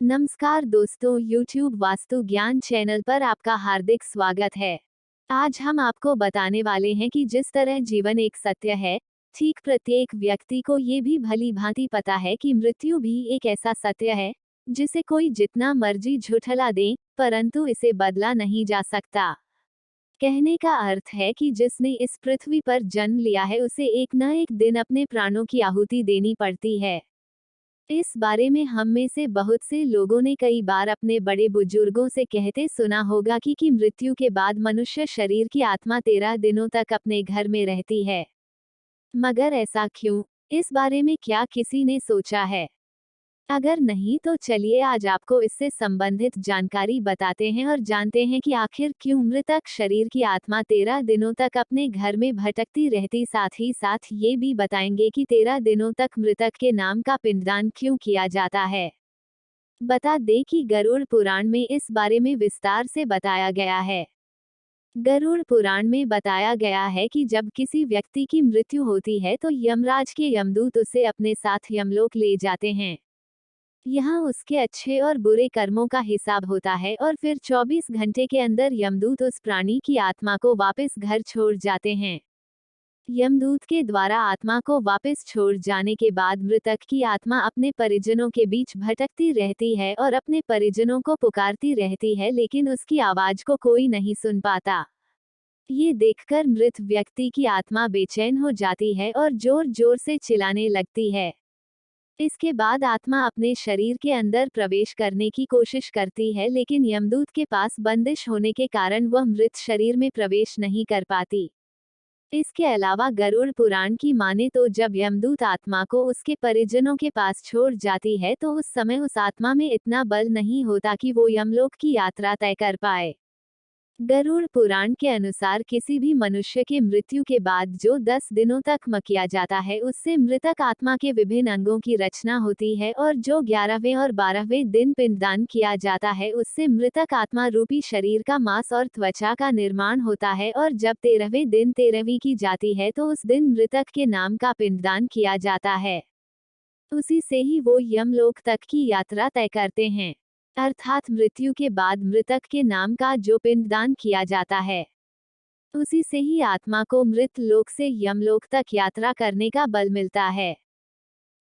नमस्कार दोस्तों, YouTube वास्तु ज्ञान चैनल पर आपका हार्दिक स्वागत है। आज हम आपको बताने वाले हैं कि जिस तरह जीवन एक सत्य है, ठीक प्रत्येक व्यक्ति को ये भी भली भांति पता है कि मृत्यु भी एक ऐसा सत्य है जिसे कोई जितना मर्जी झुठला दे, परंतु इसे बदला नहीं जा सकता। कहने का अर्थ है कि जिसने इस पृथ्वी पर जन्म लिया है उसे एक न एक दिन अपने प्राणों की आहुति देनी पड़ती है। इस बारे में हम में से बहुत से लोगों ने कई बार अपने बड़े बुजुर्गों से कहते सुना होगा कि मृत्यु के बाद मनुष्य शरीर की आत्मा 13 दिनों तक अपने घर में रहती है। मगर ऐसा क्यों? इस बारे में क्या किसी ने सोचा है? अगर नहीं तो चलिए आज आपको इससे संबंधित जानकारी बताते हैं और जानते हैं कि आखिर क्यों मृतक शरीर की आत्मा 13 दिनों तक अपने घर में भटकती रहती। साथ ही साथ ये भी बताएंगे कि 13 दिनों तक मृतक के नाम का पिंडदान क्यों किया जाता है। बता दें कि गरुड़ पुराण में इस बारे में विस्तार से बताया गया है। गरुड़ पुराण में बताया गया है कि जब किसी व्यक्ति की मृत्यु होती है तो यमराज के यमदूत उसे अपने साथ यमलोक ले जाते हैं। यहाँ उसके अच्छे और बुरे कर्मों का हिसाब होता है और फिर 24 घंटे के अंदर यमदूत उस प्राणी की आत्मा को वापस घर छोड़ जाते हैं। यमदूत के द्वारा आत्मा को वापस छोड़ जाने के बाद मृतक की आत्मा अपने परिजनों के बीच भटकती रहती है और अपने परिजनों को पुकारती रहती है, लेकिन उसकी आवाज को कोई नहीं सुन पाता। ये देखकर मृत व्यक्ति की आत्मा बेचैन हो जाती है और जोर जोर से चिल्लाने लगती है। इसके बाद आत्मा अपने शरीर के अंदर प्रवेश करने की कोशिश करती है, लेकिन यमदूत के पास बंदिश होने के कारण वह मृत शरीर में प्रवेश नहीं कर पाती। इसके अलावा गरुड़ पुराण की माने तो जब यमदूत आत्मा को उसके परिजनों के पास छोड़ जाती है तो उस समय उस आत्मा में इतना बल नहीं होता कि वो यमलोक की यात्रा तय कर पाए। गरुड़ पुराण के अनुसार किसी भी मनुष्य के मृत्यु के बाद जो 10 दिनों तक किया जाता है उससे मृतक आत्मा के विभिन्न अंगों की रचना होती है, और जो 11वें और 12वें दिन पिंडदान किया जाता है उससे मृतक आत्मा रूपी शरीर का मांस और त्वचा का निर्माण होता है, और जब 13वें दिन 13वीं की जाती है तो उस दिन मृतक के नाम का पिंडदान किया जाता है। उसी से ही वो यमलोक तक की यात्रा तय करते हैं। अर्थात मृत्यु के बाद मृतक के नाम का जो पिंडदान किया जाता है उसी से ही आत्मा को मृत लोक से यमलोक तक यात्रा करने का बल मिलता है।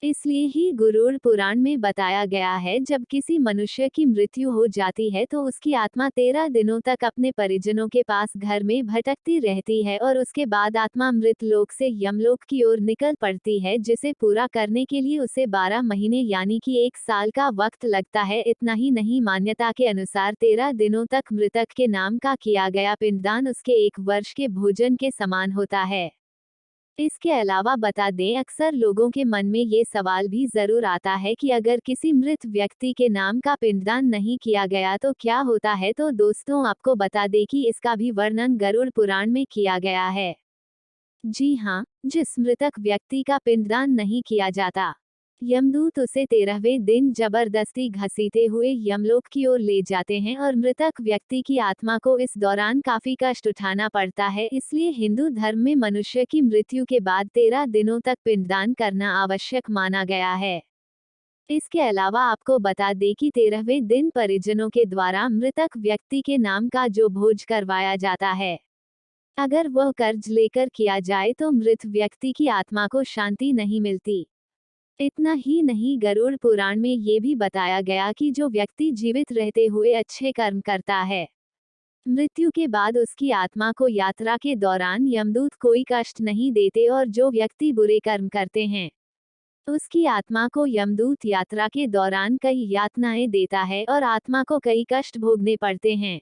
इसलिए ही गरुड़ पुराण में बताया गया है जब किसी मनुष्य की मृत्यु हो जाती है तो उसकी आत्मा 13 दिनों तक अपने परिजनों के पास घर में भटकती रहती है और उसके बाद आत्मा मृत लोक से यमलोक की ओर निकल पड़ती है, जिसे पूरा करने के लिए उसे 12 महीने यानी कि 1 साल का वक्त लगता है। इतना ही नहीं, मान्यता के अनुसार 13 दिनों तक मृतक के नाम का किया गया पिंडदान उसके 1 वर्ष के भोजन के समान होता है। इसके अलावा बता दें, अक्सर लोगों के मन में ये सवाल भी जरूर आता है कि अगर किसी मृत व्यक्ति के नाम का पिंडदान नहीं किया गया तो क्या होता है। तो दोस्तों आपको बता दें कि इसका भी वर्णन गरुड़ पुराण में किया गया है। जी हाँ, जिस मृतक व्यक्ति का पिंडदान नहीं किया जाता, यमदूत उसे 13वें दिन जबरदस्ती घसीटे हुए यमलोक की ओर ले जाते हैं और मृतक व्यक्ति की आत्मा को इस दौरान काफी कष्ट उठाना पड़ता है। इसलिए हिंदू धर्म में मनुष्य की मृत्यु के बाद 13 दिनों तक पिंडदान करना आवश्यक माना गया है। इसके अलावा आपको बता दें कि 13वें दिन परिजनों के द्वारा मृतक व्यक्ति के नाम का जो भोज करवाया जाता है, अगर वह कर्ज लेकर किया जाए तो मृत व्यक्ति की आत्मा को शांति नहीं मिलती। इतना ही नहीं, गरुड़ पुराण में ये भी बताया गया कि जो व्यक्ति जीवित रहते हुए अच्छे कर्म करता है, मृत्यु के बाद उसकी आत्मा को यात्रा के दौरान यमदूत कोई कष्ट नहीं देते, और जो व्यक्ति बुरे कर्म करते हैं उसकी आत्मा को यमदूत यात्रा के दौरान कई यातनाएं देता है और आत्मा को कई कष्ट भोगने पड़ते हैं।